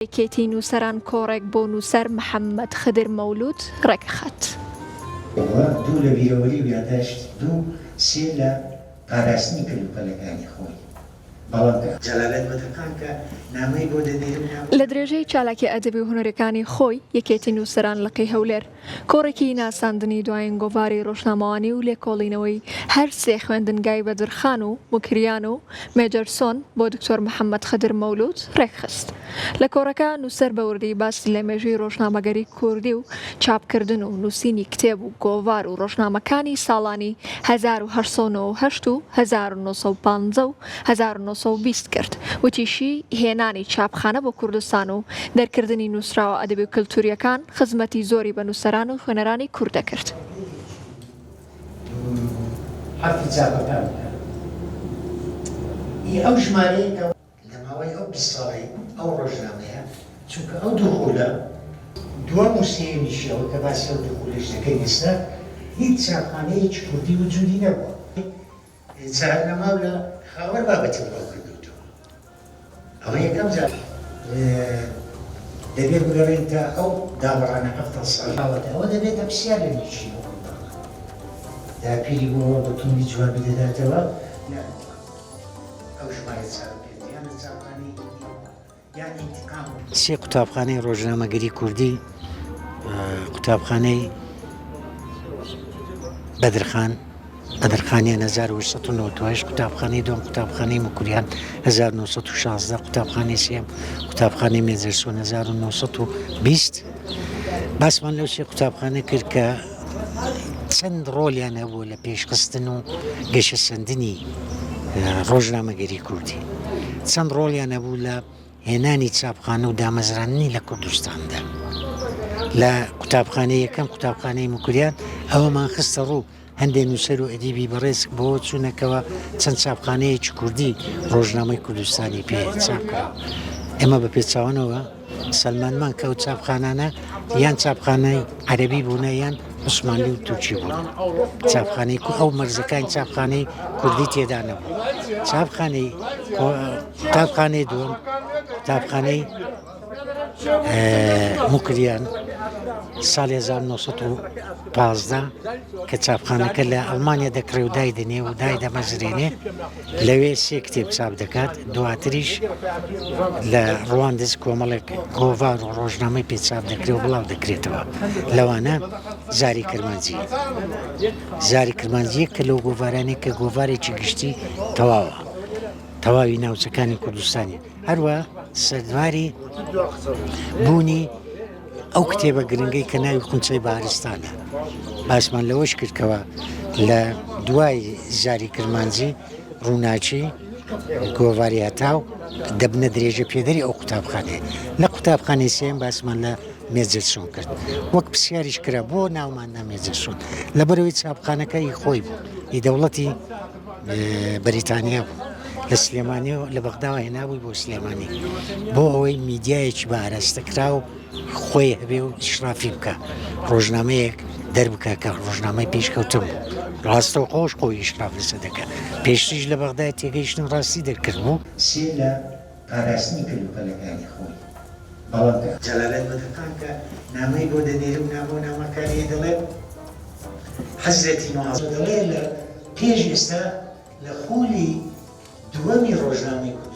کێتی نووسەران کۆڕێک بۆ نووسەر محەممەد خدر مەولود ڕێکخات. دوو لە بیرەوەری یادداشت دوو سێ لە پاراستنی کردوپەلەکانی خۆی بەڵام جەلالەت بەدرخان کە نامەی بۆ دەنێرم لە درێژەی چالاکی ئەدەبی و هونەرەکانی خۆی یەکێتی نووسەران لەقەی هەولێر کۆڕێکی ناساندنی دوایین گۆڤاری ڕۆژنامەوانی و لێکۆڵینەوەی هەر سێ خوێندنگای بەدرخان و موکریان و مێجەرسۆن بۆ دکتۆر محەممەد خدر مەولود ڕێکخست. لە کۆڕەکە نووسەر بە وردی باسی لە مێژووی ڕۆژنامەگەری کوردی و چاپکردن و نووسینی کتێب و گۆڤار و ڕۆژنامەکانی ساڵانی 1970 و 1950 و 1920 کرد وتیشی هێنانی چاپخانە بۆ کوردستان و دەرکردنی نووسراوە ئەدەبی و کللتوریەکان خزمەتی زۆری بە نووسەران و خوێنەرانی کورد دەکرد. ئەو ژمارەیە لە ماوەی ئەو 20 ساڵی ئەو ڕۆژنامەیە چونکە ئەو دووخۆلە دووەم و سێمیشەوە کە باسی ئەو دووخۆلەش دەکەین ئێستا هیچ چاپخانەیەکی کوردی وجودی نەبووە. جار لەماو لە خاوەر بابەتی بڵاو کردوتەوە. ئەوە یەکەم جار دەبێت بگەڕێن تا ئەو داوەڕانە 70 ساڵاوەتە ئەوە دەبێتە پرسیار لە نێچینەوە دا پیری بۆەوە بە توندی جواب بدەداتەوە ئەو ژمارە چاپکردیانە چاپخانەی یان ئینتیقام سێ قوتابخانەی ڕۆژنامەگەری کوردی قوتابخانەی بەدرخانیان 1990 قوتابخانەی دوم قوتابخانەی موکریان 1916 قوتابخانەی سێم قوتابخانەی مێجەرسۆن 1920 باسمان لەو سێ قوتابخانە کرد کە چەند ڕۆلیان هەبوو لە پێشخستن و گەشە سەندنی ڕۆژنامەگەری کوردی چەند ڕۆلیان هەبوو لە هێنانی چاپخانە و دامەزرانی لە کوردستاندا لە قوتابخانەی یەکەم قوتابخانەی موکریان ئەوەمان خستە ڕوو هەندێک نووسەر و ئەدیبی بەڕێز بۆ چوونەکەوە چەند چاپخانەیەکی کوردی ڕۆژنامەی کوردستانی پێ چاپکرا. ئێمە بە پێچاوانەوە سەلمانمان کە ئەو چاپخانانە یان چاپخانەی عەرەبی بوونە یان عوسمانی و تورکی بوون. چاپخانەی ئەو مەرزەکانی چاپخانەی کوردی تێدا نەبوو. قوتابخانەی دووەم قوتابخانەی موکریان ساڵی 1915 کە چاپخانەکە لە ئەڵمانیا دەکرێ و دایدنێ و دای دەمەزرێنێ لەوێ سێ کتێب چاپ دەکات دواتریش لە ڕواندز کۆمەڵێک گۆڤار و ڕۆژنامەی پێ چاپ دەکرێت و بڵاو دەکرێتەوە لەوانە زاری کرمانجیە کە لەو گۆڤارانێک کە گۆڤارێکی گشتی تەواوی ناوچەکانی کوردستانی هەروە سەردواری بوونی ئەو کتێبە گرنگەی کە ناوی خونچەی بارستانە باسمان لەوەش کردکەوە لە دوای زاری کرمانجی ڕووناچی گۆڤاری هەتاو دەبنە درێژە پێدەری ئەو قوتابخانەیە لە قوتابخانەی سێم باسمان لە مێجەرسۆن کرد وەک پرسیاریش کرا بۆ ناوماندا مێجەرسۆن لەبەرەوەی چاپخانەکەی خۆی بوو هی دەوڵەتی بەریتانیا بوو لە سلێمانی و لە بەغداوە هێنابووی بۆ سلێمانی بۆ ئەوەی میدیایەکی بە ئاراستەکرا و خۆی هەبێ و ئیشرافی بکە ڕۆژنامەیەک دەربکە کە ڕۆژنامەی پێشکەوتم ڕاستەوە خۆش خۆی ئیشراف لەسەر دەکە پێشتریش لە بەغدای تێگەیشتن ڕاستی دەرکرد بوو سێ لە پاراستنی کردوپەلەکانی خۆی بەڵام جەلالەت بەدرخان کە نامەی بۆ دەنێرم نامە و نامەکانی دەڵێ حەزرەتی مەعەز دەڵێ لە پێش ئێستا لە خولی دووەمی ڕۆژنامەی